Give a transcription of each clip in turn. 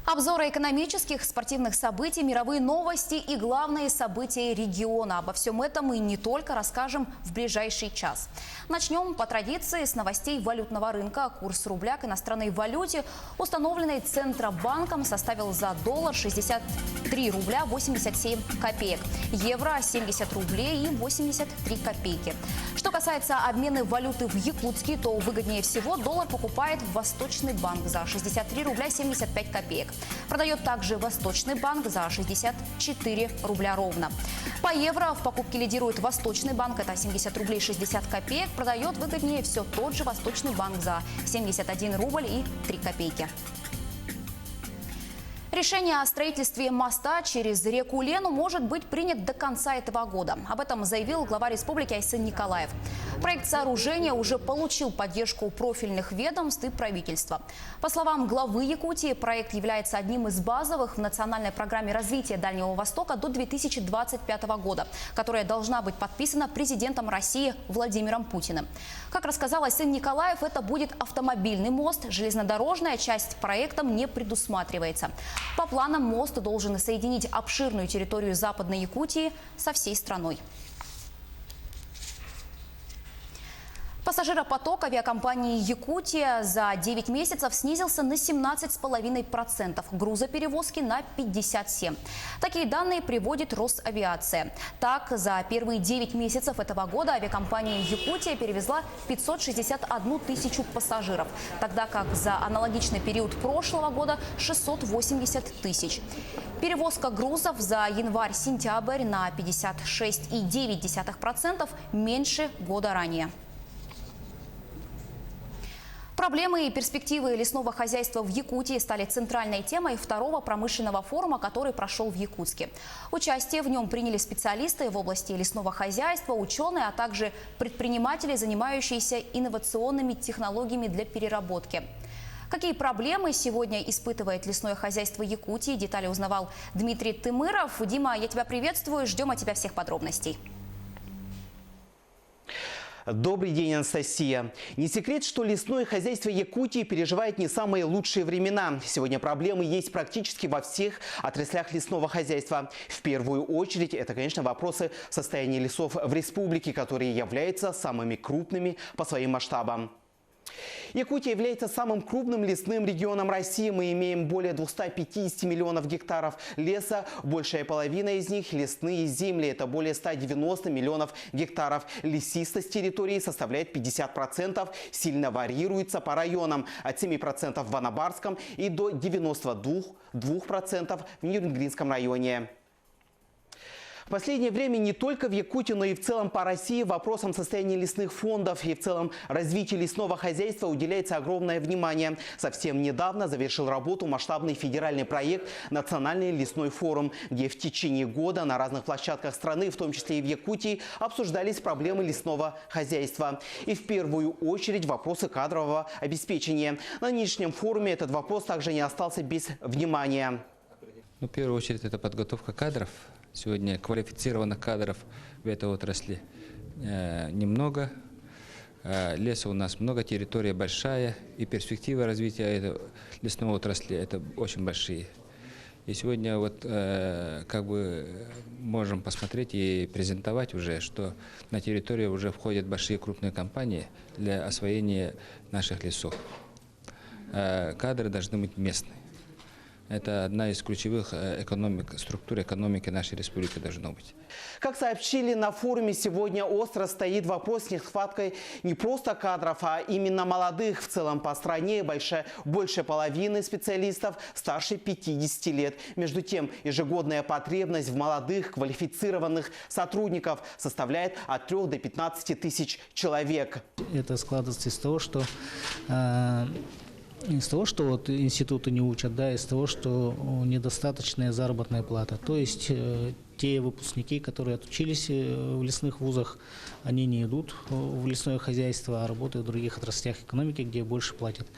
Обзоры экономических, спортивных событий, мировые новости и главные события региона. Обо всем этом и не только расскажем в ближайший час. Начнем по традиции с новостей валютного рынка. Курс рубля к иностранной валюте, установленный Центробанком, составил за доллар 63 рубля 87 копеек. Евро 70 рублей и 83 копейки. Что касается обмена валюты в Якутске, то выгоднее всего доллар покупает Восточный банк за 63 рубля 75 копеек. Продает также Восточный банк за 64 рубля ровно. По евро в покупке лидирует Восточный банк, это 70 рублей 60 копеек. Продает выгоднее все тот же Восточный банк за 71 рубль и 3 копейки. Решение о строительстве моста через реку Лену может быть принят до конца этого года. Об этом заявил глава республики Айсен Николаев. Проект сооружения уже получил поддержку профильных ведомств и правительства. По словам главы Якутии, проект является одним из базовых в национальной программе развития Дальнего Востока до 2025 года, которая должна быть подписана президентом России Владимиром Путиным. Как рассказал Айсен Николаев, это будет автомобильный мост. Железнодорожная часть проектом не предусматривается. По планам, мост должен соединить обширную территорию Западной Якутии со всей страной. Пассажиропоток авиакомпании «Якутия» за 9 месяцев снизился на 17,5%, грузоперевозки на 57%. Такие данные приводит Росавиация. Так, за первые 9 месяцев этого года авиакомпания «Якутия» перевезла 561 тысячу пассажиров, тогда как за аналогичный период прошлого года 680 тысяч. Перевозка грузов за январь-сентябрь на 56,9% меньше года ранее. Проблемы и перспективы лесного хозяйства в Якутии стали центральной темой второго промышленного форума, который прошел в Якутске. Участие в нем приняли специалисты в области лесного хозяйства, ученые, а также предприниматели, занимающиеся инновационными технологиями для переработки. Какие проблемы сегодня испытывает лесное хозяйство Якутии? Детали узнавал Дмитрий Тымыров. Дима, я тебя приветствую. Ждем от тебя всех подробностей. Добрый день, Анастасия. Не секрет, что лесное хозяйство Якутии переживает не самые лучшие времена. Сегодня проблемы есть практически во всех отраслях лесного хозяйства. В первую очередь, это, конечно, вопросы состояния лесов в республике, которые являются самыми крупными по своим масштабам. Якутия является самым крупным лесным регионом России. Мы имеем более 250 миллионов гектаров леса. Большая половина из них – лесные земли. Это более 190 миллионов гектаров. Лесистость территории составляет 50%. Сильно варьируется по районам. От 7% в Анабарском и до 92% в Нюрнбергском районе. В последнее время не только в Якутии, но и в целом по России вопросам состояния лесных фондов и в целом развитию лесного хозяйства уделяется огромное внимание. Совсем недавно завершил работу масштабный федеральный проект «Национальный лесной форум», где в течение года на разных площадках страны, в том числе и в Якутии, обсуждались проблемы лесного хозяйства. И в первую очередь вопросы кадрового обеспечения. На нынешнем форуме этот вопрос также не остался без внимания. В первую очередь это подготовка кадров. Сегодня квалифицированных кадров в этой отрасли немного. Леса у нас много, территория большая, и перспективы развития этой лесной отрасли это очень большие. И сегодня можем посмотреть и презентовать уже, что на территорию уже входят большие крупные компании для освоения наших лесов. Кадры должны быть местные. Это одна из ключевых структур экономики нашей республики должно быть. Как сообщили на форуме, сегодня остро стоит вопрос с нехваткой не просто кадров, а именно молодых. В целом по стране больше половины специалистов старше 50 лет. Между тем, ежегодная потребность в молодых квалифицированных сотрудников составляет от 3 до 15 тысяч человек. Это складывается из того, что институты не учат, из того, что недостаточная заработная плата. То есть те выпускники, которые отучились в лесных вузах, они не идут в лесное хозяйство, а работают в других отраслях экономики, где больше платят.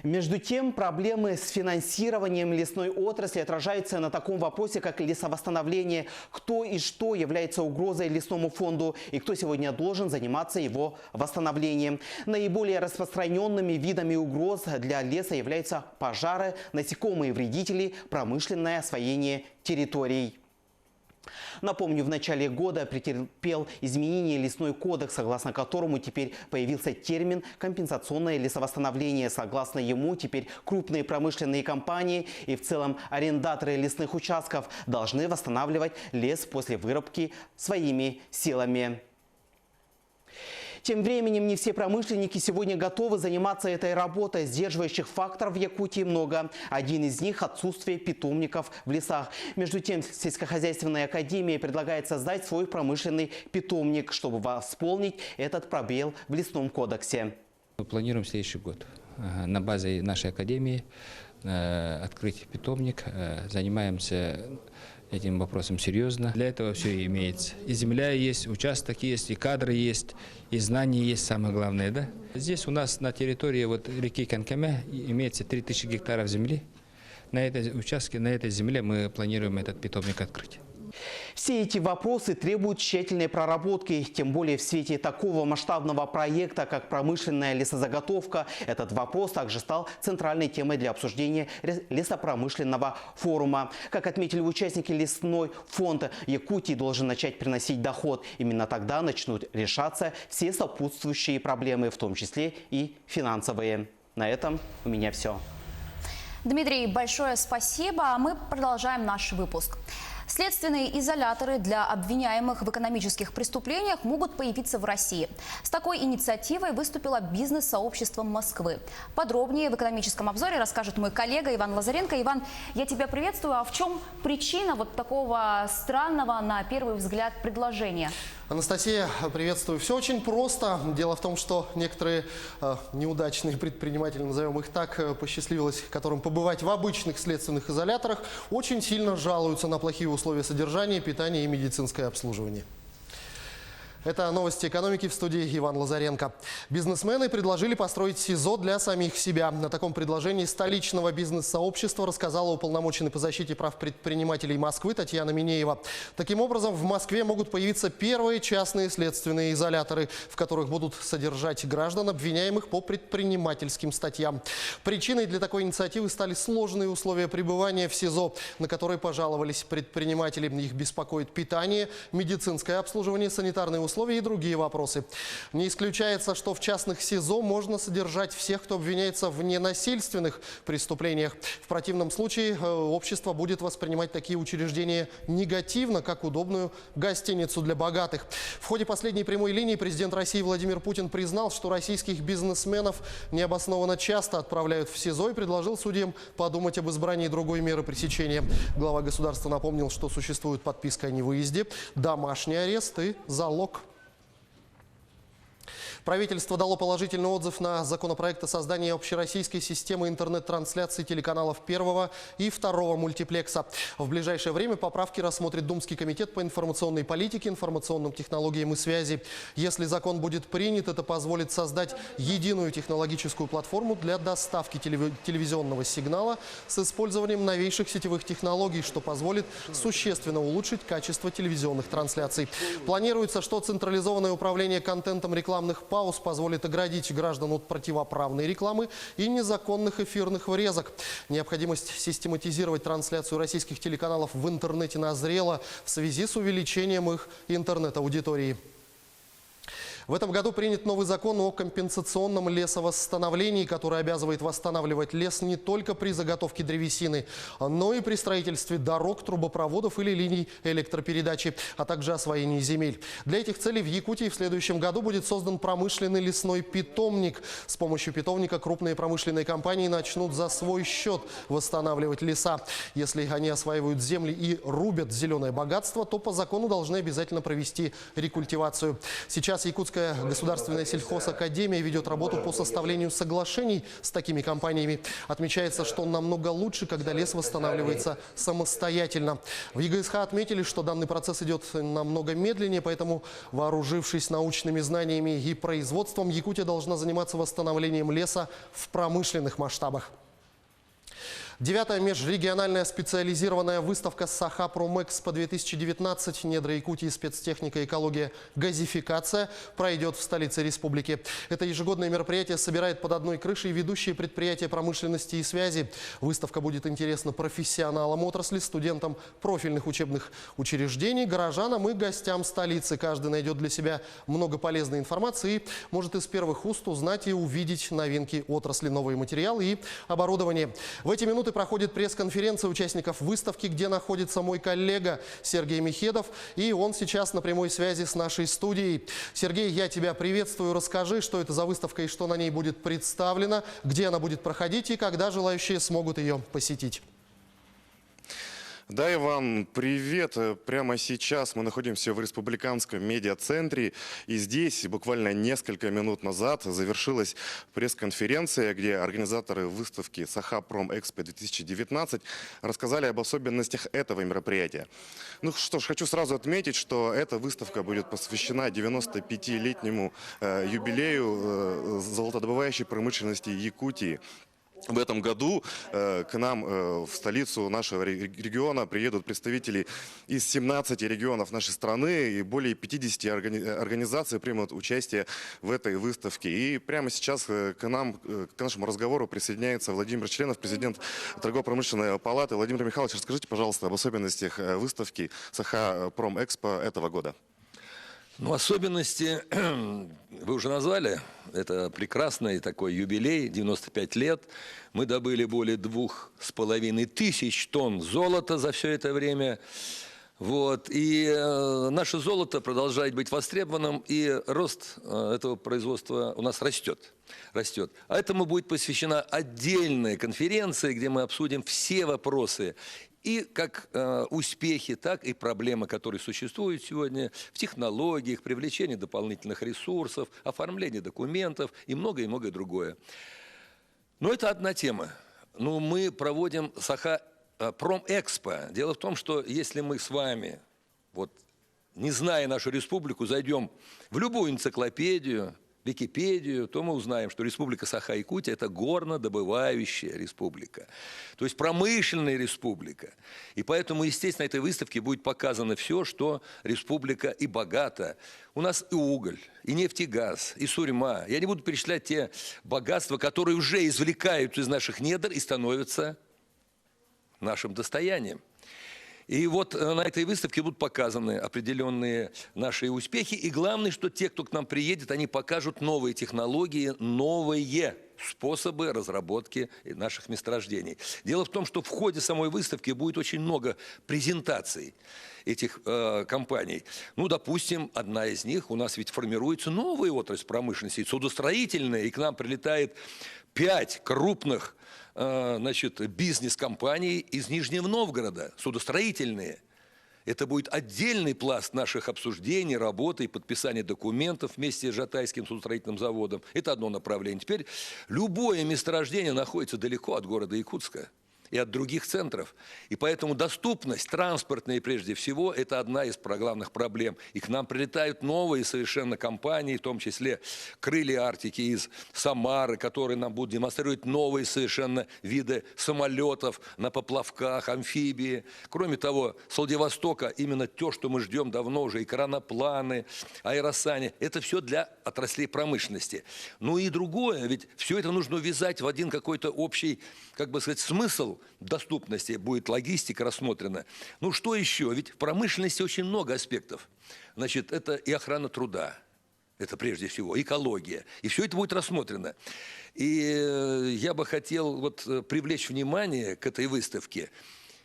Между тем, проблемы с финансированием лесной отрасли отражаются на таком вопросе, как лесовосстановление. Кто и что является угрозой лесному фонду и кто сегодня должен заниматься его восстановлением. Наиболее распространенными видами угроз для леса являются пожары, насекомые вредители, промышленное освоение территорий. Напомню, в начале года претерпел изменение лесной кодекс, согласно которому теперь появился термин «компенсационное лесовосстановление». Согласно ему, теперь крупные промышленные компании и в целом арендаторы лесных участков должны восстанавливать лес после вырубки своими силами. Тем временем не все промышленники сегодня готовы заниматься этой работой. Сдерживающих факторов в Якутии много. Один из них – отсутствие питомников в лесах. Между тем, сельскохозяйственная академия предлагает создать свой промышленный питомник, чтобы восполнить этот пробел в лесном кодексе. Мы планируем следующий год на базе нашей академии открыть питомник. Занимаемся этим вопросом серьезно. Для этого все имеется. И земля есть, участок есть, и кадры есть, и знания есть, самое главное, да? Здесь у нас на территории реки Канкаме имеется 3000 гектаров земли. На этой участке, на этой земле мы планируем этот питомник открыть. Все эти вопросы требуют тщательной проработки, тем более в свете такого масштабного проекта, как промышленная лесозаготовка. Этот вопрос также стал центральной темой для обсуждения лесопромышленного форума. Как отметили участники, лесной фонд Якутии должен начать приносить доход. Именно тогда начнут решаться все сопутствующие проблемы, в том числе и финансовые. На этом у меня все. Дмитрий, большое спасибо. А мы продолжаем наш выпуск. Следственные изоляторы для обвиняемых в экономических преступлениях могут появиться в России. С такой инициативой выступило бизнес-сообщество Москвы. Подробнее в экономическом обзоре расскажет мой коллега Иван Лазаренко. Иван, я тебя приветствую. А в чем причина такого странного, на первый взгляд, предложения? Анастасия, приветствую. Все очень просто. Дело в том, что некоторые неудачные предприниматели, назовем их так, посчастливилось которым побывать в обычных следственных изоляторах, очень сильно жалуются на плохие условия содержания, питания и медицинское обслуживание. Это новости экономики, в студии Иван Лазаренко. Бизнесмены предложили построить СИЗО для самих себя. На таком предложении столичного бизнес-сообщества рассказала уполномоченный по защите прав предпринимателей Москвы Татьяна Минеева. Таким образом, в Москве могут появиться первые частные следственные изоляторы, в которых будут содержать граждан, обвиняемых по предпринимательским статьям. Причиной для такой инициативы стали сложные условия пребывания в СИЗО, на которые пожаловались предприниматели. Их беспокоит питание, медицинское обслуживание, санитарные условия и другие вопросы. Не исключается, что в частных СИЗО можно содержать всех, кто обвиняется в ненасильственных преступлениях. В противном случае общество будет воспринимать такие учреждения негативно, как удобную гостиницу для богатых. В ходе последней прямой линии президент России Владимир Путин признал, что российских бизнесменов необоснованно часто отправляют в СИЗО и предложил судьям подумать об избрании другой меры пресечения. Глава государства напомнил, что существует подписка о невыезде, домашний арест и залог. Правительство дало положительный отзыв на законопроект о создании общероссийской системы интернет-трансляции телеканалов первого и второго мультиплекса. В ближайшее время поправки рассмотрит Думский комитет по информационной политике, информационным технологиям и связи. Если закон будет принят, это позволит создать единую технологическую платформу для доставки телевизионного сигнала с использованием новейших сетевых технологий, что позволит существенно улучшить качество телевизионных трансляций. Планируется, что централизованное управление контентом рекламных пауз позволит оградить граждан от противоправной рекламы и незаконных эфирных врезок. Необходимость систематизировать трансляцию российских телеканалов в интернете назрела в связи с увеличением их интернет-аудитории. В этом году принят новый закон о компенсационном лесовосстановлении, который обязывает восстанавливать лес не только при заготовке древесины, но и при строительстве дорог, трубопроводов или линий электропередачи, а также освоении земель. Для этих целей в Якутии в следующем году будет создан промышленный лесной питомник. С помощью питомника крупные промышленные компании начнут за свой счет восстанавливать леса. Если они осваивают земли и рубят зеленое богатство, то по закону должны обязательно провести рекультивацию. Сейчас якутская Якутская государственная сельхозакадемия ведет работу по составлению соглашений с такими компаниями. Отмечается, что намного лучше, когда лес восстанавливается самостоятельно. В ЕГСХ отметили, что данный процесс идет намного медленнее, поэтому, вооружившись научными знаниями и производством, Якутия должна заниматься восстановлением леса в промышленных масштабах. 9-я межрегиональная специализированная выставка «Саха-Промэкспо 2019. Недра Якутии. Спецтехника, экология, газификация» пройдет в столице республики. Это ежегодное мероприятие собирает под одной крышей ведущие предприятия промышленности и связи. Выставка будет интересна профессионалам отрасли, студентам профильных учебных учреждений, горожанам и гостям столицы. Каждый найдет для себя много полезной информации и может из первых уст узнать и увидеть новинки отрасли, новые материалы и оборудование. В эти минуты проходит пресс-конференция участников выставки, где находится мой коллега Сергей Михедов. И он сейчас на прямой связи с нашей студией. Сергей, я тебя приветствую. Расскажи, что это за выставка и что на ней будет представлено, где она будет проходить и когда желающие смогут ее посетить. Да, Иван, привет. Прямо сейчас мы находимся в Республиканском медиацентре. И здесь буквально несколько минут назад завершилась пресс-конференция, где организаторы выставки «Саха-Промэкспо 2019» рассказали об особенностях этого мероприятия. Ну что ж, хочу сразу отметить, что эта выставка будет посвящена 95-летнему юбилею золотодобывающей промышленности Якутии. В этом году к нам в столицу нашего региона приедут представители из 17 регионов нашей страны, и более 50 организаций примут участие в этой выставке. И прямо сейчас к нашему разговору присоединяется Владимир Членов, президент торгово-промышленной палаты. Владимир Михайлович, расскажите, пожалуйста, об особенностях выставки «Саха-Промэкспо» этого года. Ну, особенности вы уже назвали. Это прекрасный такой юбилей, 95 лет. Мы добыли более 2500 тонн золота за все это время. Вот. И наше золото продолжает быть востребованным, и рост этого производства у нас растет. А этому будет посвящена отдельная конференция, где мы обсудим все вопросы, и как успехи, так и проблемы, которые существуют сегодня в технологиях, привлечении дополнительных ресурсов, оформлении документов и многое другое. Но это одна тема. Ну, мы проводим Саха-Промэкспо. Дело в том, что если мы с вами, вот, не зная нашу республику, зайдем в любую энциклопедию, Википедию, то мы узнаем, что Республика Саха-Якутия – это горнодобывающая республика, то есть промышленная республика. И поэтому, естественно, на этой выставке будет показано все, что республика и богата. У нас и уголь, и нефтегаз, и сурьма. Я не буду перечислять те богатства, которые уже извлекаются из наших недр и становятся нашим достоянием. И вот на этой выставке будут показаны определенные наши успехи. И главное, что те, кто к нам приедет, они покажут новые технологии, новые способы разработки наших месторождений. Дело в том, что в ходе самой выставки будет очень много презентаций этих компаний. Ну, допустим, одна из них, у нас ведь формируется новая отрасль промышленности, судостроительная, и к нам прилетает 5 крупных бизнес-компаний из Нижнего Новгорода, судостроительные. Это будет отдельный пласт наших обсуждений, работы и подписания документов вместе с Жатайским судостроительным заводом. Это одно направление. Теперь любое месторождение находится далеко от города Якутска и от других центров. И поэтому доступность транспортная, прежде всего, это одна из главных проблем. И к нам прилетают новые совершенно компании, в том числе «Крылья Арктики» из Самары, которые нам будут демонстрировать новые совершенно виды самолетов на поплавках, амфибии. Кроме того, с Владивостока именно то, что мы ждем давно уже, и кранопланы, аэросани, это все для отраслей промышленности. Ну и другое, ведь все это нужно увязать в один какой-то общий, как бы сказать, смысл доступности, будет логистика рассмотрена. Ну что еще? Ведь в промышленности очень много аспектов. Значит, это и охрана труда, это прежде всего, экология. И все это будет рассмотрено. И я бы хотел вот привлечь внимание к этой выставке.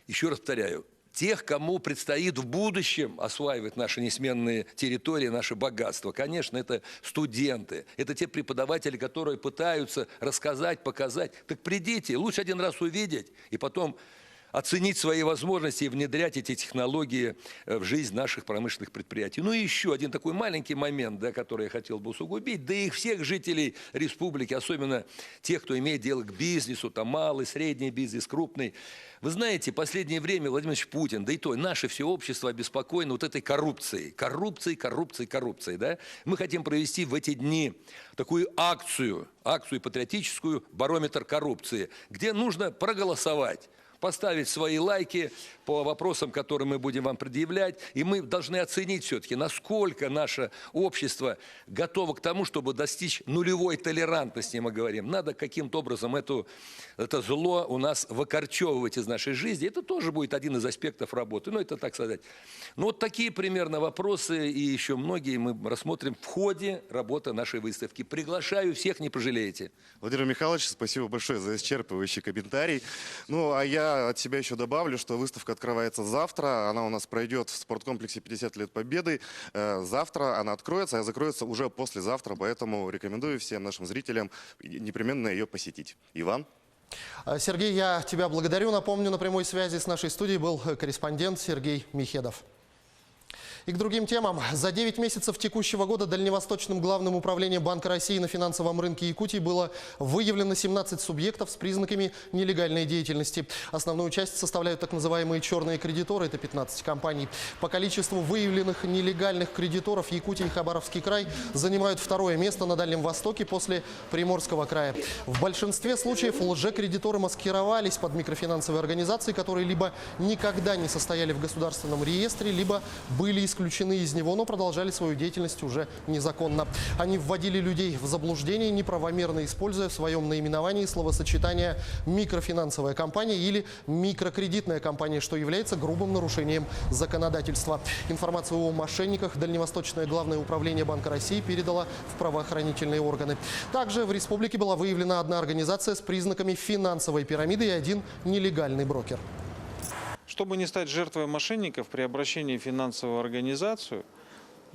Еще раз повторяю, тех, кому предстоит в будущем осваивать наши несменные территории, наше богатство. Конечно, это студенты, это те преподаватели, которые пытаются рассказать, показать. Так придите, лучше один раз увидеть и потом оценить свои возможности и внедрять эти технологии в жизнь наших промышленных предприятий. Ну и еще один такой маленький момент, да, который я хотел бы усугубить, да и всех жителей республики, особенно тех, кто имеет дело к бизнесу, там малый, средний бизнес, крупный. Вы знаете, в последнее время Владимир Владимирович Путин, да и то наше все общество обеспокоено вот этой коррупцией. Коррупцией, да? Мы хотим провести в эти дни такую акцию патриотическую «Барометр коррупции», где нужно проголосовать, поставить свои лайки по вопросам, которые мы будем вам предъявлять. И мы должны оценить все-таки, насколько наше общество готово к тому, чтобы достичь нулевой толерантности, мы говорим. Надо каким-то образом это зло у нас выкорчевывать из нашей жизни. Это тоже будет один из аспектов работы. Ну, это так сказать. Ну, вот такие примерно вопросы и еще многие мы рассмотрим в ходе работы нашей выставки. Приглашаю всех, не пожалеете. Владимир Михайлович, спасибо большое за исчерпывающий комментарий. Ну, а я от себя еще добавлю, что выставка открывается завтра. Она у нас пройдет в спорткомплексе 50 лет Победы. Завтра она откроется, а закроется уже послезавтра. Поэтому рекомендую всем нашим зрителям непременно ее посетить. Иван? Сергей, я тебя благодарю. Напомню, на прямой связи с нашей студией был корреспондент Сергей Михедов. И к другим темам. За 9 месяцев текущего года Дальневосточным главным управлением Банка России на финансовом рынке Якутии было выявлено 17 субъектов с признаками нелегальной деятельности. Основную часть составляют так называемые черные кредиторы, это 15 компаний. По количеству выявленных нелегальных кредиторов Якутия и Хабаровский край занимают второе место на Дальнем Востоке после Приморского края. В большинстве случаев лжекредиторы маскировались под микрофинансовые организации, которые либо никогда не состояли в государственном реестре, либо были исключены из него, но продолжали свою деятельность уже незаконно. Они вводили людей в заблуждение, неправомерно используя в своем наименовании словосочетание «микрофинансовая компания» или «микрокредитная компания», что является грубым нарушением законодательства. Информацию о мошенниках Дальневосточное главное управление Банка России передало в правоохранительные органы. Также в республике была выявлена одна организация с признаками финансовой пирамиды и один нелегальный брокер. Чтобы не стать жертвой мошенников при обращении в финансовую организацию,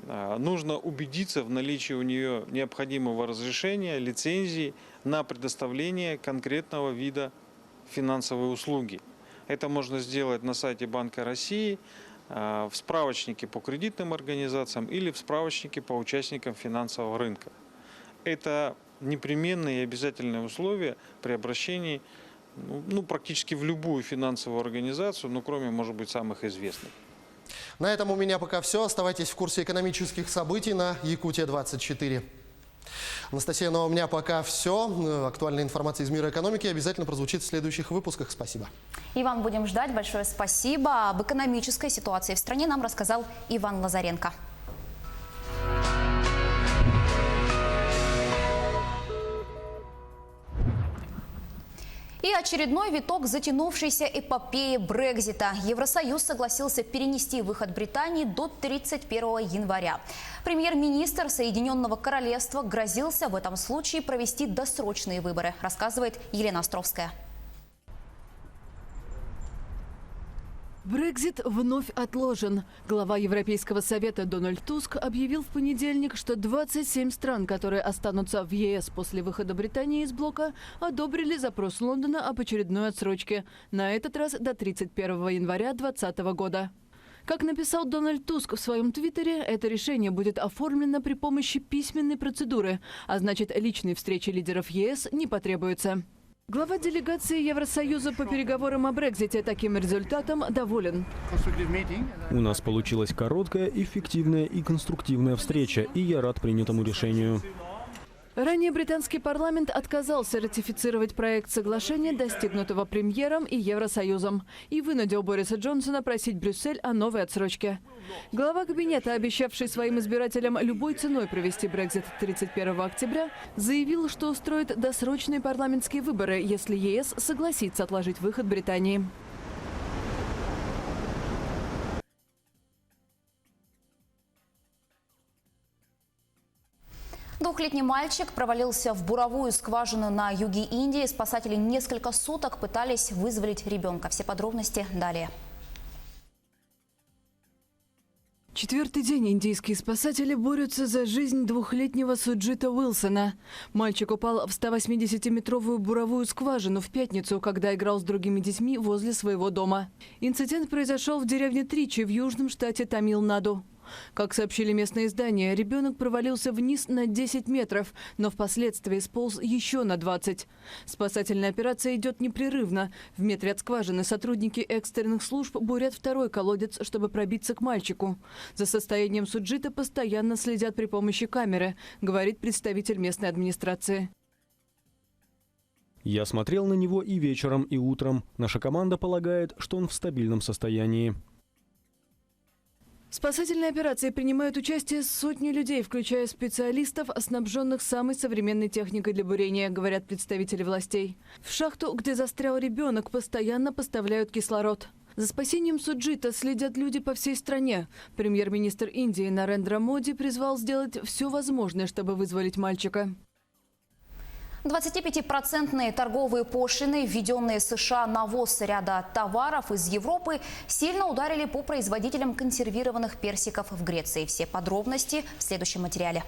нужно убедиться в наличии у нее необходимого разрешения, лицензии на предоставление конкретного вида финансовой услуги. Это можно сделать на сайте Банка России, в справочнике по кредитным организациям или в справочнике по участникам финансового рынка. Это непременные и обязательные условия при обращении практически в любую финансовую организацию, кроме, может быть, самых известных. На этом у меня пока все. Оставайтесь в курсе экономических событий на Якутия-24. Анастасия, у меня пока все. Актуальная информация из мира экономики обязательно прозвучит в следующих выпусках. Спасибо. Иван, будем ждать. Большое спасибо. Об экономической ситуации в стране нам рассказал Иван Лазаренко. И очередной виток затянувшейся эпопеи Брексита. Евросоюз согласился перенести выход Британии до 31 января. Премьер-министр Соединенного Королевства грозился в этом случае провести досрочные выборы, рассказывает Елена Островская. Брексит вновь отложен. Глава Европейского совета Дональд Туск объявил в понедельник, что 27 стран, которые останутся в ЕС после выхода Британии из блока, одобрили запрос Лондона об очередной отсрочке. На этот раз до 31 января 2020 года. Как написал Дональд Туск в своем твиттере, это решение будет оформлено при помощи письменной процедуры, а значит, личной встречи лидеров ЕС не потребуется. Глава делегации Евросоюза по переговорам о Брексите таким результатом доволен. У нас получилась короткая, эффективная и конструктивная встреча, и я рад принятому решению. Ранее британский парламент отказался ратифицировать проект соглашения, достигнутого премьером и Евросоюзом, и вынудил Бориса Джонсона просить Брюссель о новой отсрочке. Глава кабинета, обещавший своим избирателям любой ценой провести Брексит 31 октября, заявил, что устроит досрочные парламентские выборы, если ЕС согласится отложить выход Британии. Двухлетний мальчик провалился в буровую скважину на юге Индии. Спасатели несколько суток пытались вызволить ребенка. Все подробности далее. Четвертый день индийские спасатели борются за жизнь двухлетнего Суджита Уилсона. Мальчик упал в 180-метровую буровую скважину в пятницу, когда играл с другими детьми возле своего дома. Инцидент произошел в деревне Тричи в южном штате Тамил-Наду. Как сообщили местные издания, ребенок провалился вниз на 10 метров, но впоследствии сполз еще на 20. Спасательная операция идет непрерывно. В метре от скважины сотрудники экстренных служб бурят второй колодец, чтобы пробиться к мальчику. За состоянием Суджита постоянно следят при помощи камеры, говорит представитель местной администрации. Я смотрел на него и вечером, и утром. Наша команда полагает, что он в стабильном состоянии. В спасательной операции принимают участие сотни людей, включая специалистов, снабженных самой современной техникой для бурения, говорят представители властей. В шахту, где застрял ребенок, постоянно поставляют кислород. За спасением Суджита следят люди по всей стране. Премьер-министр Индии Нарендра Моди призвал сделать все возможное, чтобы вызволить мальчика. 25% торговые пошлины, введенные США на ввоз ряда товаров из Европы, сильно ударили по производителям консервированных персиков в Греции. Все подробности в следующем материале.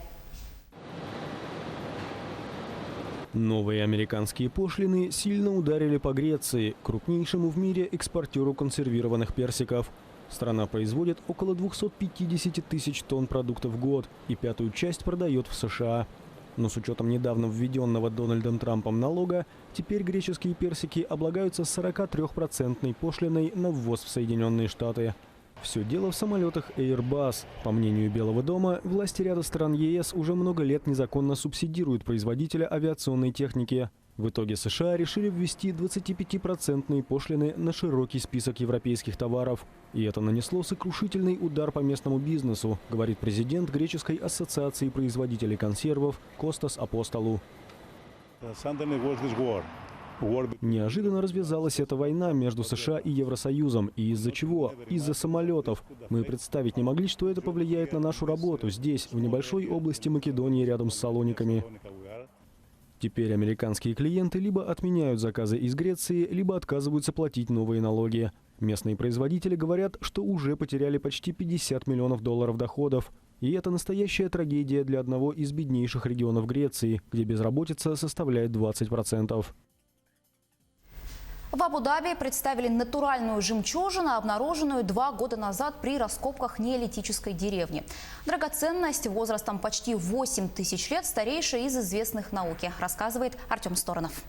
Новые американские пошлины сильно ударили по Греции, крупнейшему в мире экспортеру консервированных персиков. Страна производит около 250 тысяч тонн продуктов в год и пятую часть продает в США. Но с учетом недавно введенного Дональдом Трампом налога, теперь греческие персики облагаются 43% пошлиной на ввоз в Соединенные Штаты. Все дело в самолетах Airbus. По мнению Белого дома, власти ряда стран ЕС уже много лет незаконно субсидируют производителя авиационной техники. В итоге США решили ввести 25% пошлины на широкий список европейских товаров. И это нанесло сокрушительный удар по местному бизнесу, говорит президент Греческой ассоциации производителей консервов Костас Апостолу. Неожиданно развязалась эта война между США и Евросоюзом. И из-за чего? Из-за самолетов. Мы представить не могли, что это повлияет на нашу работу здесь, в небольшой области Македонии рядом с Салониками. Теперь американские клиенты либо отменяют заказы из Греции, либо отказываются платить новые налоги. Местные производители говорят, что уже потеряли почти $50 миллионов доходов. И это настоящая трагедия для одного из беднейших регионов Греции, где безработица составляет 20%. В Абу-Даби представили натуральную жемчужину, обнаруженную 2 года назад при раскопках неолитической деревни. Драгоценность возрастом почти 8 тысяч лет, старейшая из известных науки, рассказывает Артем Сторонов.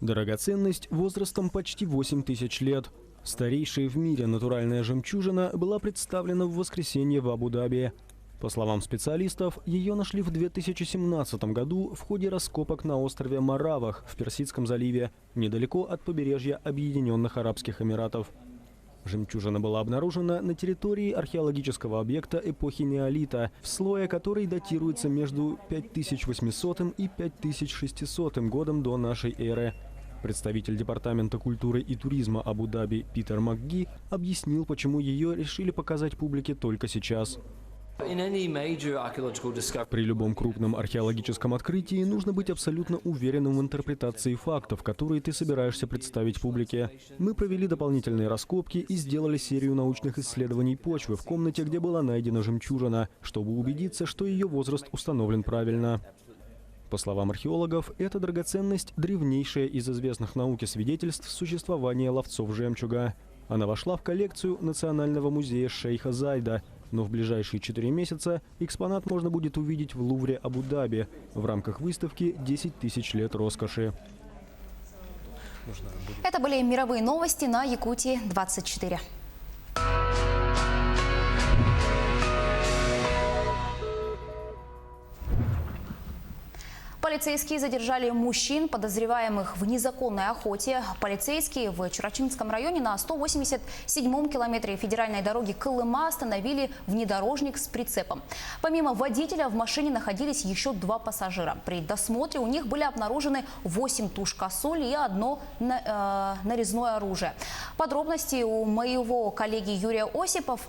Драгоценность возрастом почти 8 тысяч лет. Старейшая в мире натуральная жемчужина была представлена в воскресенье в Абу-Даби. По словам специалистов, ее нашли в 2017 году в ходе раскопок на острове Маравах в Персидском заливе, недалеко от побережья Объединенных Арабских Эмиратов. Жемчужина была обнаружена на территории археологического объекта эпохи неолита, в слое которой датируется между 5800 и 5600 годом до нашей эры. Представитель Департамента культуры и туризма Абу-Даби Питер МакГи объяснил, почему ее решили показать публике только сейчас. При любом крупном археологическом открытии нужно быть абсолютно уверенным в интерпретации фактов, которые ты собираешься представить публике. Мы провели дополнительные раскопки и сделали серию научных исследований почвы в комнате, где была найдена жемчужина, чтобы убедиться, что ее возраст установлен правильно. По словам археологов, эта драгоценность – древнейшая из известных науке свидетельств существования ловцов жемчуга. Она вошла в коллекцию Национального музея шейха Зайда. Но в ближайшие 4 месяца экспонат можно будет увидеть в Лувре Абу-Даби в рамках выставки «10 тысяч лет роскоши». Это были мировые новости на Якутии 24. Полицейские задержали мужчин, подозреваемых в незаконной охоте. Полицейские в Чурачинском районе на 187-м километре федеральной дороги Колыма остановили внедорожник с прицепом. Помимо водителя в машине находились еще 2 пассажира. При досмотре у них были обнаружены 8 туш косуль и 1 нарезное оружие. Подробности у моего коллеги Юрия Осипов.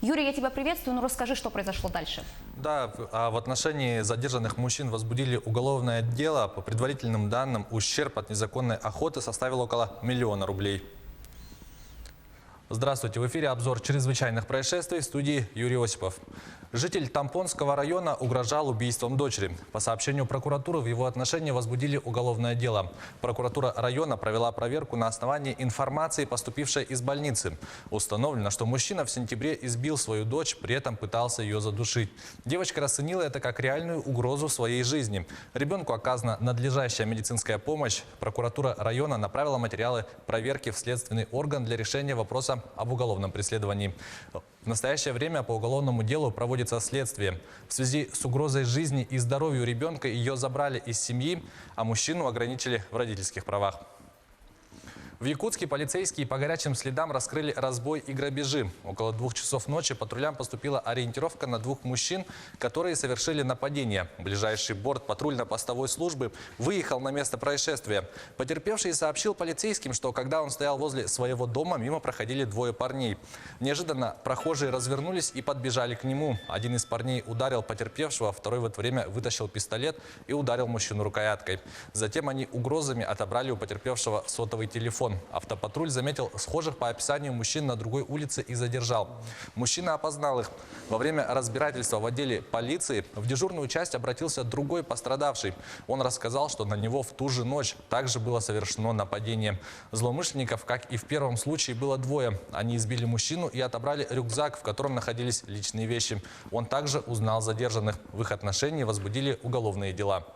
Юрий, я тебя приветствую, но расскажи, что произошло дальше. Да, в отношении задержанных мужчин возбудили уголовное дело. По предварительным данным, ущерб от незаконной охоты составил около 1 000 000 рублей. Здравствуйте, в эфире обзор чрезвычайных происшествий, в студии Юрий Осипов. Житель Тампонского района угрожал убийством дочери. По сообщению прокуратуры, в его отношении возбудили уголовное дело. Прокуратура района провела проверку на основании информации, поступившей из больницы. Установлено, что мужчина в сентябре избил свою дочь, при этом пытался ее задушить. Девочка расценила это как реальную угрозу своей жизни. Ребенку оказана надлежащая медицинская помощь. Прокуратура района направила материалы проверки в следственный орган для решения вопроса об уголовном преследовании. В настоящее время по уголовному делу проводится следствие. В связи с угрозой жизни и здоровью ребенка ее забрали из семьи, а мужчину ограничили в родительских правах. В Якутске полицейские по горячим следам раскрыли разбой и грабежи. Около 2 часов ночи патрулям поступила ориентировка на 2 мужчин, которые совершили нападение. Ближайший борт патрульно-постовой службы выехал на место происшествия. Потерпевший сообщил полицейским, что когда он стоял возле своего дома, мимо проходили 2 парней. Неожиданно прохожие развернулись и подбежали к нему. Один из парней ударил потерпевшего, второй в это время вытащил пистолет и ударил мужчину рукояткой. Затем они угрозами отобрали у потерпевшего сотовый телефон. Автопатруль заметил схожих по описанию мужчин на другой улице и задержал. Мужчина опознал их. Во время разбирательства в отделе полиции в дежурную часть обратился другой пострадавший. Он рассказал, что на него в ту же ночь также было совершено нападение. Злоумышленников, как и в первом случае, было 2. Они избили мужчину и отобрали рюкзак, в котором находились личные вещи. Он также узнал задержанных. В их отношении возбудили уголовные дела.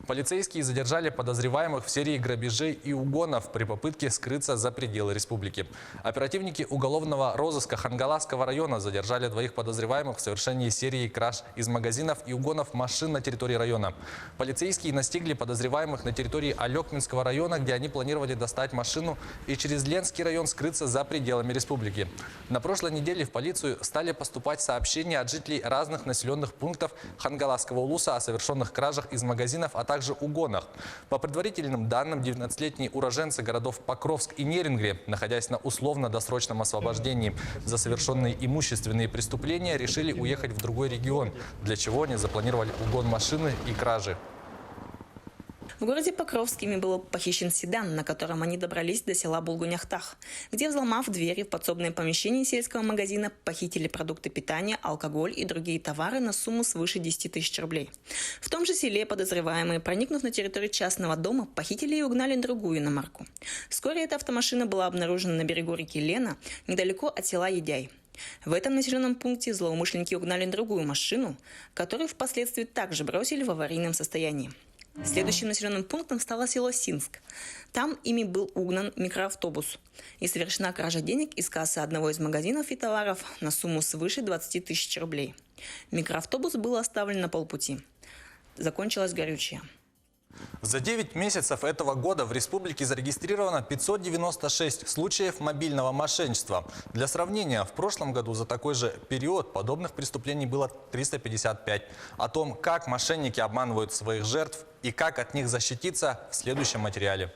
Полицейские задержали подозреваемых в серии грабежей и угонов при попытке скрыться за пределы республики. Оперативники уголовного розыска Хангаласского района задержали 2 подозреваемых в совершении серии краж из магазинов и угонов машин на территории района. Полицейские настигли подозреваемых на территории Алекминского района, где они планировали достать машину и через Ленский район скрыться за пределами республики. На прошлой неделе в полицию стали поступать сообщения от жителей разных населенных пунктов Хангаласского улуса о совершенных кражах из магазинов, а также угонах. По предварительным данным, 19-летние уроженцы городов Покровск и Нерингри, находясь на условно-досрочном освобождении за совершенные имущественные преступления, решили уехать в другой регион, для чего они запланировали угон машины и кражи. В городе Покровск ими был похищен седан, на котором они добрались до села Булгуняхтах, где, взломав двери в подсобное помещение сельского магазина, похитили продукты питания, алкоголь и другие товары на сумму свыше 10 тысяч рублей. В том же селе подозреваемые, проникнув на территорию частного дома, похитили и угнали другую иномарку. Вскоре эта автомашина была обнаружена на берегу реки Лена, недалеко от села Едяй. В этом населенном пункте злоумышленники угнали другую машину, которую впоследствии также бросили в аварийном состоянии. Следующим населенным пунктом стало село Синск. Там ими был угнан микроавтобус и совершена кража денег из кассы одного из магазинов и товаров на сумму свыше 20 тысяч рублей. Микроавтобус был оставлен на полпути. Закончилось горючее. За 9 месяцев этого года в республике зарегистрировано 596 случаев мобильного мошенничества. Для сравнения, в прошлом году за такой же период подобных преступлений было 355. О том, как мошенники обманывают своих жертв и как от них защититься, в следующем материале.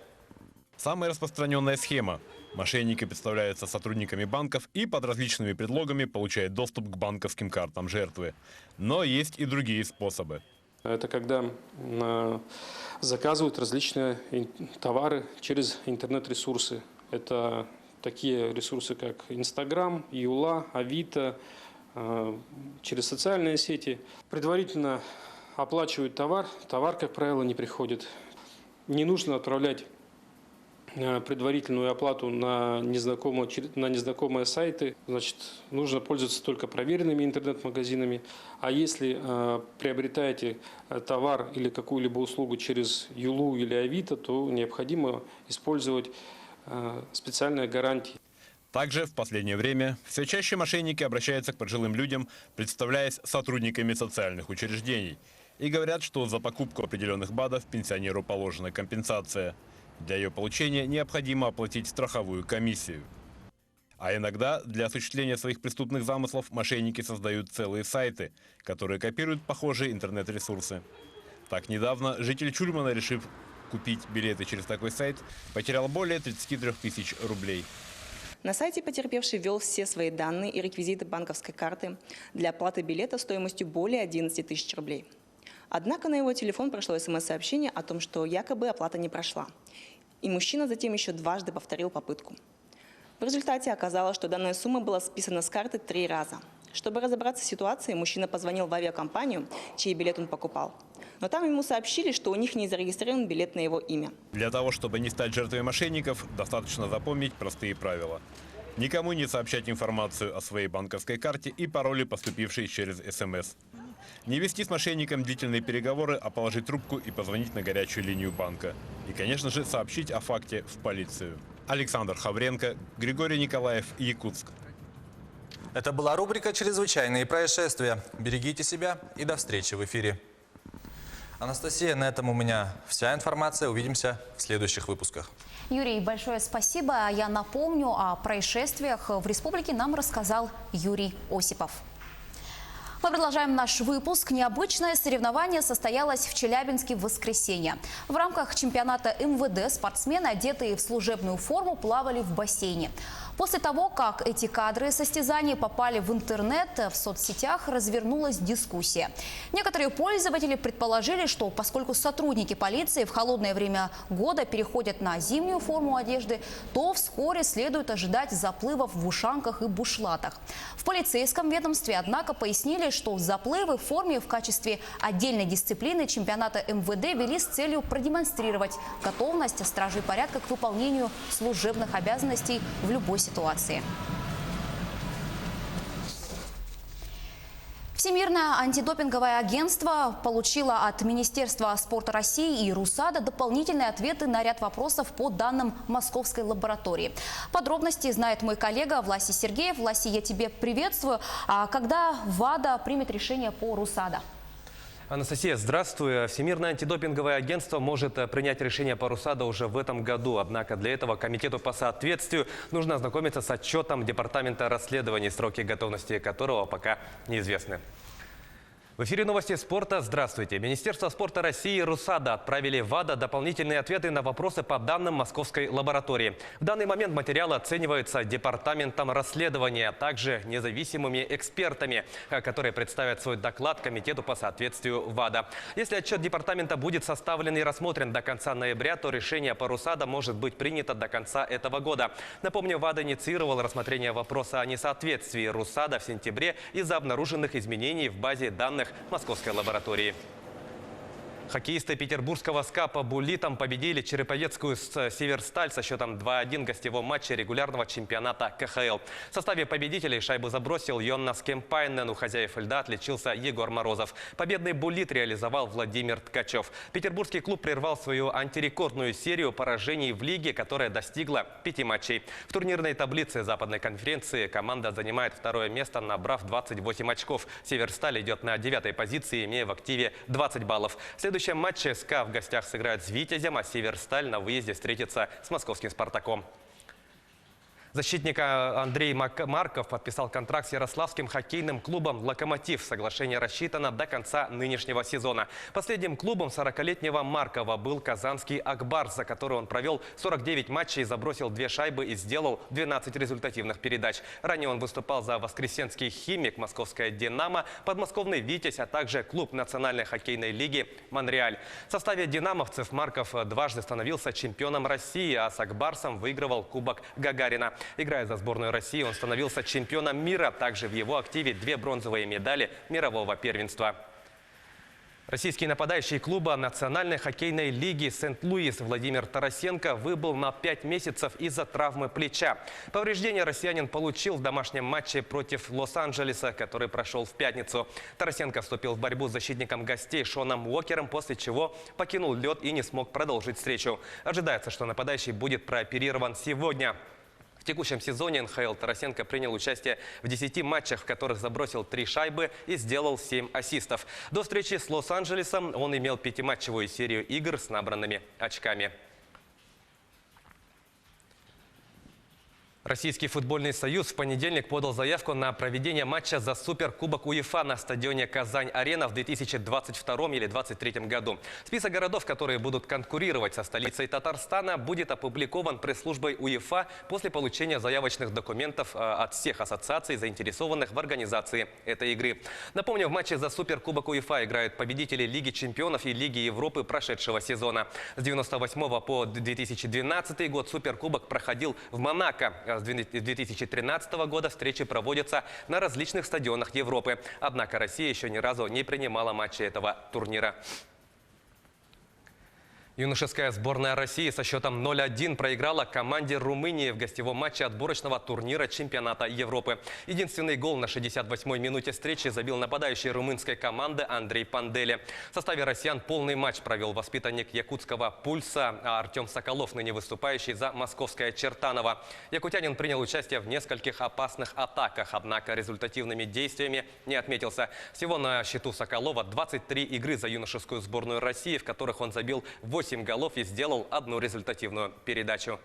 Самая распространенная схема. Мошенники представляются сотрудниками банков и под различными предлогами получают доступ к банковским картам жертвы. Но есть и другие способы. Это когда заказывают различные товары через интернет-ресурсы. Это такие ресурсы, как Инстаграм, Юла, Авито, через социальные сети. Предварительно оплачивают товар. Товар, как правило, не приходит. Не нужно отправлять предварительную оплату на незнакомые сайты. Значит, нужно пользоваться только проверенными интернет-магазинами. А если приобретаете товар или какую-либо услугу через Юлу или Авито, то необходимо использовать специальные гарантии. Также в последнее время все чаще мошенники обращаются к пожилым людям, представляясь сотрудниками социальных учреждений, и говорят, что за покупку определенных БАДов пенсионеру положена компенсация. Для ее получения необходимо оплатить страховую комиссию. А иногда для осуществления своих преступных замыслов мошенники создают целые сайты, которые копируют похожие интернет-ресурсы. Так, недавно житель Чульмана, решив купить билеты через такой сайт, потерял более 33 тысяч рублей. На сайте потерпевший ввел все свои данные и реквизиты банковской карты для оплаты билета стоимостью более 11 тысяч рублей. Однако на его телефон пришло СМС-сообщение о том, что якобы оплата не прошла. И мужчина затем еще дважды повторил попытку. В результате оказалось, что данная сумма была списана с карты 3 раза. Чтобы разобраться в ситуации, мужчина позвонил в авиакомпанию, чей билет он покупал. Но там ему сообщили, что у них не зарегистрирован билет на его имя. Для того, чтобы не стать жертвой мошенников, достаточно запомнить простые правила. Никому не сообщать информацию о своей банковской карте и пароле, поступившей через СМС. Не вести с мошенником длительные переговоры, а положить трубку и позвонить на горячую линию банка. И, конечно же, сообщить о факте в полицию. Александр Хавренко, Григорий Николаев, Якутск. Это была рубрика «Чрезвычайные происшествия». Берегите себя и до встречи в эфире. Анастасия, на этом у меня вся информация. Увидимся в следующих выпусках. Юрий, большое спасибо. Я напомню, о происшествиях в республике нам рассказал Юрий Осипов. Мы продолжаем наш выпуск. Необычное соревнование состоялось в Челябинске в воскресенье. В рамках чемпионата МВД спортсмены, одетые в служебную форму, плавали в бассейне. После того, как эти кадры состязаний попали в интернет, в соцсетях развернулась дискуссия. Некоторые пользователи предположили, что поскольку сотрудники полиции в холодное время года переходят на зимнюю форму одежды, то вскоре следует ожидать заплывов в ушанках и бушлатах. В полицейском ведомстве, однако, пояснили, что заплывы в форме в качестве отдельной дисциплины чемпионата МВД вели с целью продемонстрировать готовность стражей порядка к выполнению служебных обязанностей в любой ситуации. Всемирное антидопинговое агентство получило от Министерства спорта России и РУСАДА дополнительные ответы на ряд вопросов по данным Московской лаборатории. Подробности знает мой коллега Власий Сергеев. Власий, я тебя приветствую. А когда ВАДА примет решение по РУСАДА? Анастасия, здравствуй. Всемирное антидопинговое агентство может принять решение по РУСАДА уже в этом году. Однако для этого комитету по соответствию нужно ознакомиться с отчетом Департамента расследований, сроки готовности которого пока неизвестны. В эфире новости спорта. Здравствуйте. Министерство спорта России и РУСАДА отправили в ВАДА дополнительные ответы на вопросы по данным Московской лаборатории. В данный момент материалы оцениваются Департаментом расследования, а также независимыми экспертами, которые представят свой доклад Комитету по соответствию ВАДА. Если отчет Департамента будет составлен и рассмотрен до конца ноября, то решение по РУСАДА может быть принято до конца этого года. Напомню, ВАДА инициировал рассмотрение вопроса о несоответствии РУСАДА в сентябре из-за обнаруженных изменений в базе данных Московской лаборатории. Хоккеисты петербургского СКА по буллитам победили Череповецкую Северсталь со счетом 2-1 в гостевом матче регулярного чемпионата КХЛ. В составе победителей шайбу забросил Йоннас Кемпайнен. У хозяев льда отличился Егор Морозов. Победный буллит реализовал Владимир Ткачев. Петербургский клуб прервал свою антирекордную серию поражений в лиге, которая достигла 5 матчей. В турнирной таблице Западной конференции команда занимает второе место, набрав 28 очков. Северсталь идет на 9-й позиции, имея в активе 20 баллов. В следующем матче СКА в гостях сыграет с Витязем, а Северсталь на выезде встретится с московским «Спартаком». Защитник Андрей Марков подписал контракт с ярославским хоккейным клубом «Локомотив». Соглашение рассчитано до конца нынешнего сезона. Последним клубом 40-летнего Маркова был казанский «Акбарс», за который он провел 49 матчей, забросил 2 шайбы и сделал 12 результативных передач. Ранее он выступал за Воскресенский «Химик», московское «Динамо», подмосковный «Витязь», а также клуб Национальной хоккейной лиги «Монреаль». В составе «Динамовцев» Марков дважды становился чемпионом России, а с «Акбарсом» выигрывал Кубок Гагарина. Играя за сборную России, он становился чемпионом мира. Также в его активе 2 бронзовые медали мирового первенства. Российский нападающий клуба Национальной хоккейной лиги Сент-Луис Владимир Тарасенко выбыл на 5 месяцев из-за травмы плеча. Повреждение россиянин получил в домашнем матче против Лос-Анджелеса, который прошел в пятницу. Тарасенко вступил в борьбу с защитником гостей Шоном Уокером, после чего покинул лед и не смог продолжить встречу. Ожидается, что нападающий будет прооперирован сегодня. В текущем сезоне НХЛ Тарасенко принял участие в 10 матчах, в которых забросил 3 шайбы и сделал 7 ассистов. До встречи с Лос-Анджелесом он имел 5-матчевую серию игр с набранными очками. Российский футбольный союз в понедельник подал заявку на проведение матча за Суперкубок УЕФА на стадионе «Казань-Арена» в 2022 или 2023 году. Список городов, которые будут конкурировать со столицей Татарстана, будет опубликован пресс-службой УЕФА после получения заявочных документов от всех ассоциаций, заинтересованных в организации этой игры. Напомню, в матче за Суперкубок УЕФА играют победители Лиги чемпионов и Лиги Европы прошедшего сезона. С 1998 по 2012 год Суперкубок проходил в Монако. с 2013 года встречи проводятся на различных стадионах Европы. Однако Россия еще ни разу не принимала матчи этого турнира. Юношеская сборная России со счетом 0-1 проиграла команде Румынии в гостевом матче отборочного турнира чемпионата Европы. Единственный гол на 68-й минуте встречи забил нападающий румынской команды Андрей Пандели. В составе россиян полный матч провел воспитанник якутского «Пульса» Артем Соколов, ныне выступающий за московское Чертаново. Якутянин принял участие в нескольких опасных атаках, однако результативными действиями не отметился. Всего на счету Соколова 23 игры за юношескую сборную России, в которых он забил 8 голов и сделал одну результативную передачу.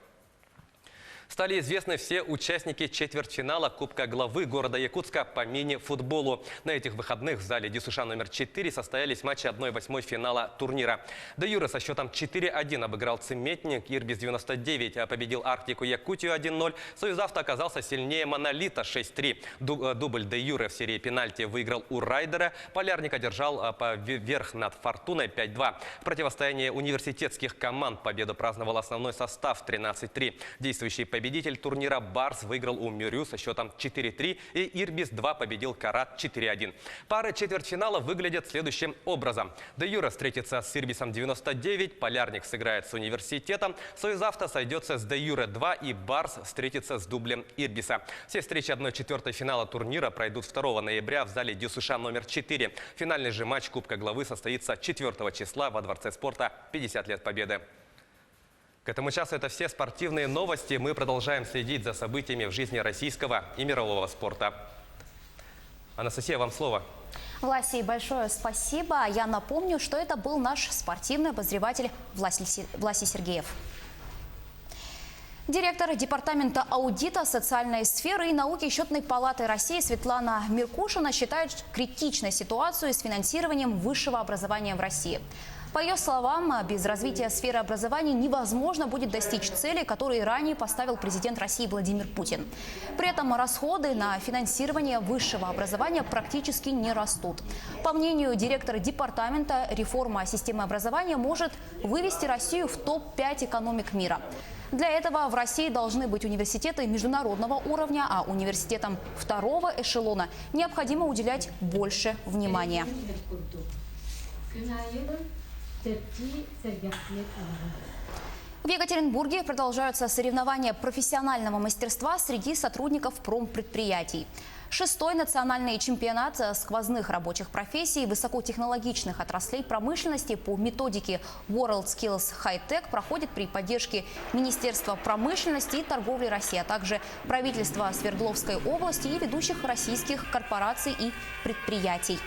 Стали известны все участники четвертьфинала Кубка главы города Якутска по мини-футболу. На этих выходных в зале ДЮСШ номер 4 состоялись матчи 1/8 финала турнира. Де Юре со счетом 4-1 обыграл Цементник, Ирбис-99 победил Арктику Якутию 1-0. Союзавто оказался сильнее Монолита 6-3. Дубль Де Юре в серии пенальти выиграл у Райдера. Полярник одержал верх над Фортуной 5-2. В противостоянии университетских команд победу праздновал основной состав 13-3. Действующий победитель турнира Барс выиграл у Мюрю со счетом 4-3 и Ирбис-2 победил Карат 4-1. Пары четвертьфинала выглядят следующим образом. Де Юре встретится с Ирбисом-99, Полярник сыграет с Университетом, Союзавто сойдется с Де Юре-2 и Барс встретится с дублем Ирбиса. Все встречи 1/4 финала турнира пройдут 2 ноября в зале ДЮСШ номер 4. Финальный же матч Кубка главы состоится 4 числа во Дворце спорта 50 лет Победы. К этому часу это все спортивные новости. Мы продолжаем следить за событиями в жизни российского и мирового спорта. Анастасия, вам слово. Власий, большое спасибо. Я напомню, что это был наш спортивный обозреватель Власий Сергеев. Директор Департамента аудита социальной сферы и науки Счетной палаты России Светлана Меркушина считает критичной ситуацию с финансированием высшего образования в России. По ее словам, без развития сферы образования невозможно будет достичь целей, которые ранее поставил президент России Владимир Путин. При этом расходы на финансирование высшего образования практически не растут. По мнению директора департамента, реформа системы образования может вывести Россию в топ-5 экономик мира. Для этого в России должны быть университеты международного уровня, а университетам второго эшелона необходимо уделять больше внимания. В Екатеринбурге продолжаются соревнования профессионального мастерства среди сотрудников промпредприятий. 6-й национальный чемпионат сквозных рабочих профессий высокотехнологичных отраслей промышленности по методике World Skills High Tech проходит при поддержке Министерства промышленности и торговли России, а также правительства Свердловской области и ведущих российских корпораций и предприятий.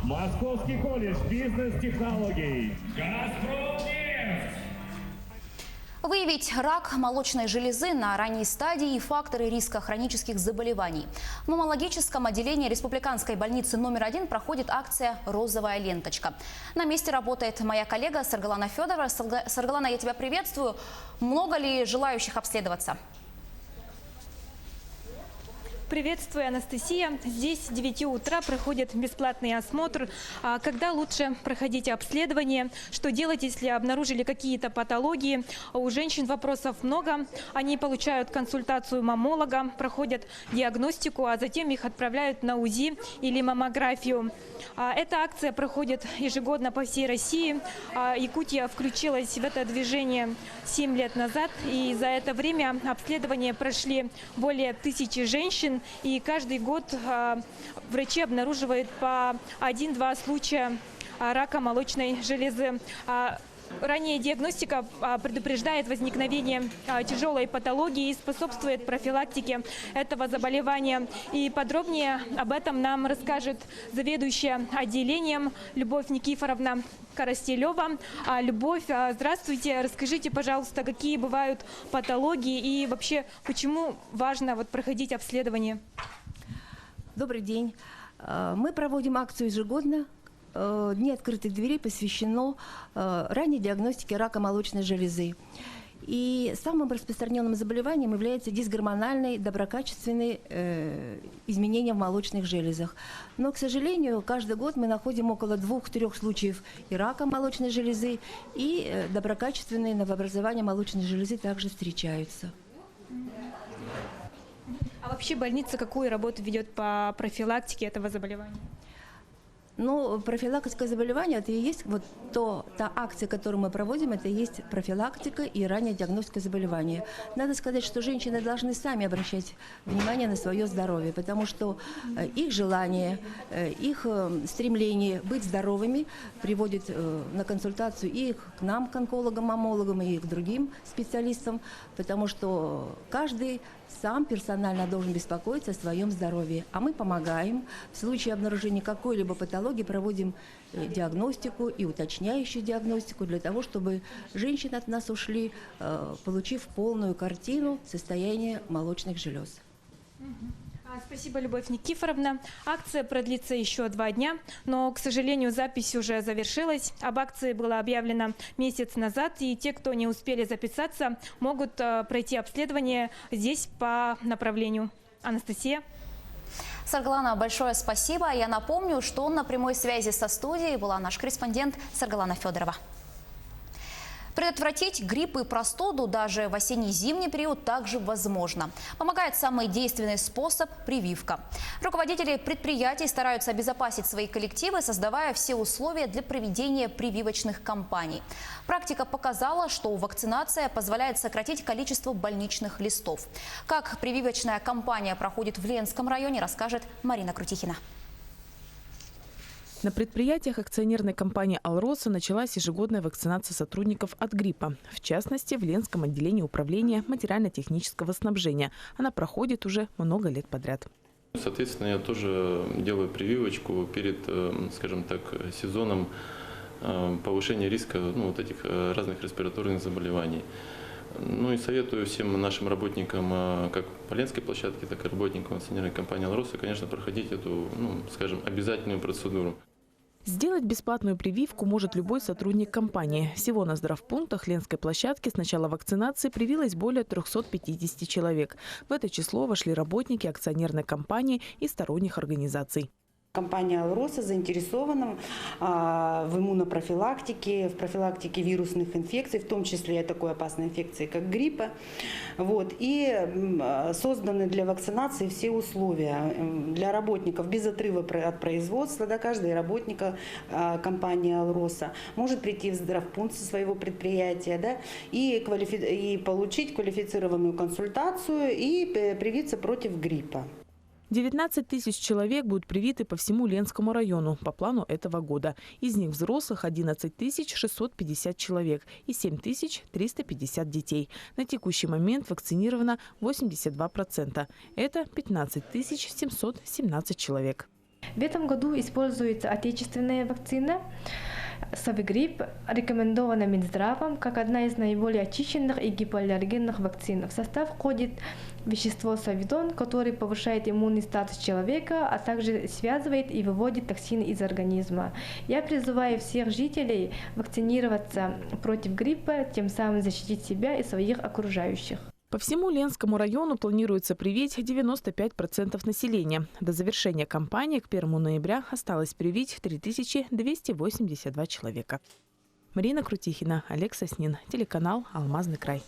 Московский колледж бизнес-технологий. «Газпромнефть». Выявить рак молочной железы на ранней стадии и факторы риска хронических заболеваний. В маммологическом отделении Республиканской больницы номер 1 проходит акция «Розовая ленточка». На месте работает моя коллега Саргалана Федорова. Саргалана, я тебя приветствую. Много ли желающих обследоваться? Приветствую, Анастасия. Здесь с 9 утра проходит бесплатный осмотр. Когда лучше проходить обследование? Что делать, если обнаружили какие-то патологии? У женщин вопросов много. Они получают консультацию маммолога, проходят диагностику, а затем их отправляют на УЗИ или маммографию. Эта акция проходит ежегодно по всей России. Якутия включилась в это движение 7 лет назад. И за это время обследования прошли более 1000 женщин. И каждый год врачи обнаруживают по 1-2 случая рака молочной железы. Ранняя диагностика предупреждает возникновение тяжелой патологии и способствует профилактике этого заболевания. И подробнее об этом нам расскажет заведующая отделением Любовь Никифоровна Коростелева. Любовь, здравствуйте. Расскажите, пожалуйста, какие бывают патологии и вообще почему важно проходить обследование? Добрый день. Мы проводим акцию ежегодно. Дни открытых дверей посвящено ранней диагностике рака молочной железы. И самым распространенным заболеванием является дисгормональное доброкачественное изменение в молочных железах. Но, к сожалению, каждый год мы находим около 2-3 случаев и рака молочной железы, и доброкачественные новообразования молочной железы также встречаются. А вообще больница какую работу ведет по профилактике этого заболевания? Ну, профилактика заболевания, это и есть вот та акция, которую мы проводим, это и есть профилактика и ранняя диагностика заболевания. Надо сказать, что женщины должны сами обращать внимание на свое здоровье, потому что их желание, их стремление быть здоровыми приводит на консультацию и к нам, к онкологам, маммологам, и к другим специалистам, потому что каждый сам персонально должен беспокоиться о своем здоровье. А мы помогаем. В случае обнаружения какой-либо патологии проводим диагностику и уточняющую диагностику для того, чтобы женщины от нас ушли, получив полную картину состояния молочных желез. Спасибо, Любовь Никифоровна. Акция продлится еще 2 дня, но, к сожалению, запись уже завершилась. Об акции было объявлено месяц назад, и те, кто не успели записаться, могут пройти обследование здесь по направлению. Анастасия. Саргалана, большое спасибо. Я напомню, что на прямой связи со студией была наш корреспондент Саргалана Федорова. Предотвратить грипп и простуду даже в осенне-зимний период также возможно. Помогает самый действенный способ – прививка. Руководители предприятий стараются обезопасить свои коллективы, создавая все условия для проведения прививочных кампаний. Практика показала, что вакцинация позволяет сократить количество больничных листов. Как прививочная кампания проходит в Ленском районе, расскажет Марина Крутихина. На предприятиях акционерной компании «Алроса» началась ежегодная вакцинация сотрудников от гриппа. В частности, в Ленском отделении управления материально-технического снабжения. Она проходит уже много лет подряд. Соответственно, я тоже делаю прививочку перед, скажем так, сезоном повышения риска вот этих разных респираторных заболеваний. Ну и советую всем нашим работникам, как по Ленской площадке, так и работникам акционерной компании «Алроса», конечно, проходить эту, скажем, обязательную процедуру. Сделать бесплатную прививку может любой сотрудник компании. Всего на здравпунктах Ленской площадки с начала вакцинации привилось более 350 человек. В это число вошли работники акционерной компании и сторонних организаций. Компания «Алроса» заинтересована в иммунопрофилактике, в профилактике вирусных инфекций, в том числе и такой опасной инфекции, как гриппа. И созданы для вакцинации все условия для работников без отрыва от производства. Каждый работник компании «Алроса» может прийти в здравпункт со своего предприятия и получить квалифицированную консультацию и привиться против гриппа. 19 тысяч человек будут привиты по всему Ленскому району по плану этого года. Из них взрослых 11 650 человек и 7 350 детей. На текущий момент вакцинировано 82%. Это 15 717 человек. В этом году используется отечественная вакцина Совигрипп, рекомендована Минздравом как одна из наиболее очищенных и гипоаллергенных вакцин. В состав входит вещество совидон, которое повышает иммунный статус человека, а также связывает и выводит токсины из организма. Я призываю всех жителей вакцинироваться против гриппа, тем самым защитить себя и своих окружающих. По всему Ленскому району планируется привить 95% населения. До завершения кампании к 1 ноября осталось привить 3282 человека. Марина Крутихина, Олег Соснин, телеканал «Алмазный край».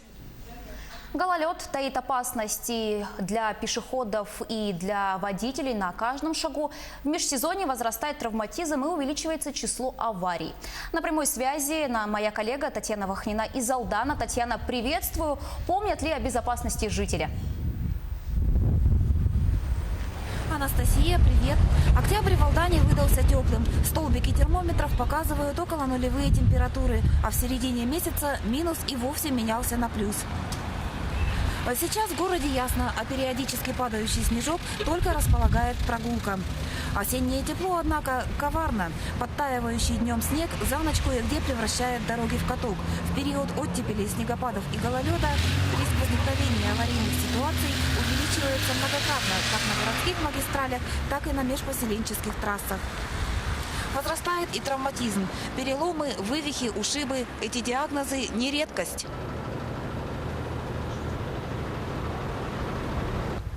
Гололед таит опасности для пешеходов и для водителей на каждом шагу. В межсезонье возрастает травматизм и увеличивается число аварий. На прямой связи моя коллега Татьяна Вахнина из Алдана. Татьяна, приветствую. Помнят ли о безопасности жители? Анастасия, привет! Октябрь в Алдане выдался теплым. Столбики термометров показывают около нулевые температуры, а в середине месяца минус и вовсе менялся на плюс. Сейчас в городе ясно, а периодически падающий снежок только располагает к прогулкам. Осеннее тепло, однако, коварно. Подтаивающий днем снег за ночь кое-где превращает дороги в каток. В период оттепели, снегопадов и гололеда риск возникновения аварийных ситуаций увеличивается многократно как на городских магистралях, так и на межпоселенческих трассах. Возрастает и травматизм. Переломы, вывихи, ушибы – эти диагнозы не редкость.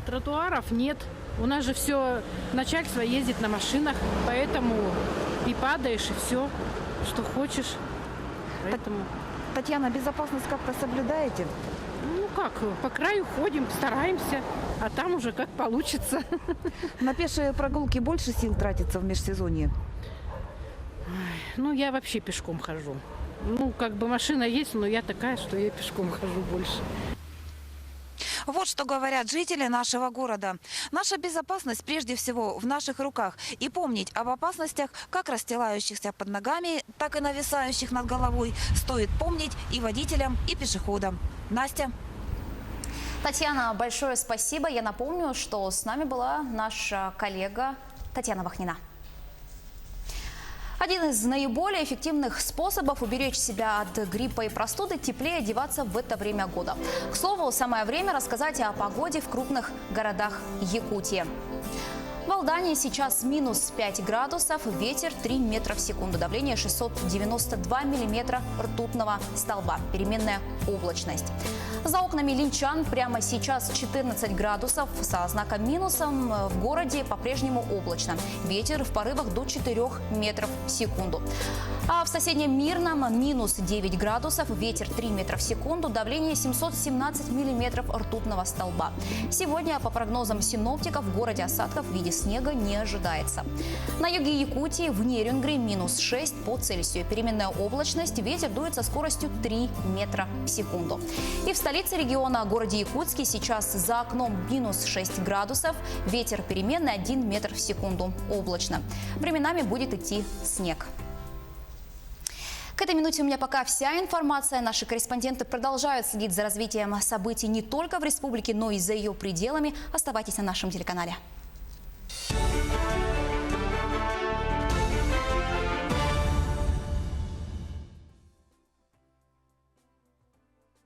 Тротуаров нет. У нас же все, начальство ездит на машинах, поэтому и падаешь, и все, что хочешь. Поэтому... Татьяна, безопасность как-то соблюдаете? Ну как, по краю ходим, стараемся, а там уже как получится. На пешие прогулки больше сил тратится в межсезонье? Ну, я вообще пешком хожу. Ну, как бы машина есть, но я такая, что я пешком хожу больше. Вот что говорят жители нашего города. Наша безопасность прежде всего в наших руках. И помнить об опасностях, как расстилающихся под ногами, так и нависающих над головой, стоит помнить и водителям, и пешеходам. Настя. Татьяна, большое спасибо. Я напомню, что с нами была наша коллега Татьяна Вахнина. Один из наиболее эффективных способов уберечь себя от гриппа и простуды – теплее одеваться в это время года. К слову, самое время рассказать о погоде в крупных городах Якутии. В Алдании сейчас минус 5 градусов, ветер 3 метра в секунду, давление 692 миллиметра ртутного столба, переменная облачность. За окнами Линчан прямо сейчас 14 градусов, со знаком минусом в городе по-прежнему облачно. Ветер в порывах до 4 метров в секунду. А в соседнем Мирном минус 9 градусов, ветер 3 метра в секунду, давление 717 миллиметров ртутного столба. Сегодня, по прогнозам синоптиков, в городе осадков в виде снега не ожидается. На юге Якутии в Нерюнгри минус 6 по Цельсию. Переменная облачность, ветер дует со скоростью 3 метра в секунду. И в столице региона, городе Якутске, сейчас за окном минус 6 градусов, ветер переменный 1 метр в секунду, облачно. Временами будет идти снег. К этой минуте у меня пока вся информация. Наши корреспонденты продолжают следить за развитием событий не только в республике, но и за ее пределами. Оставайтесь на нашем телеканале.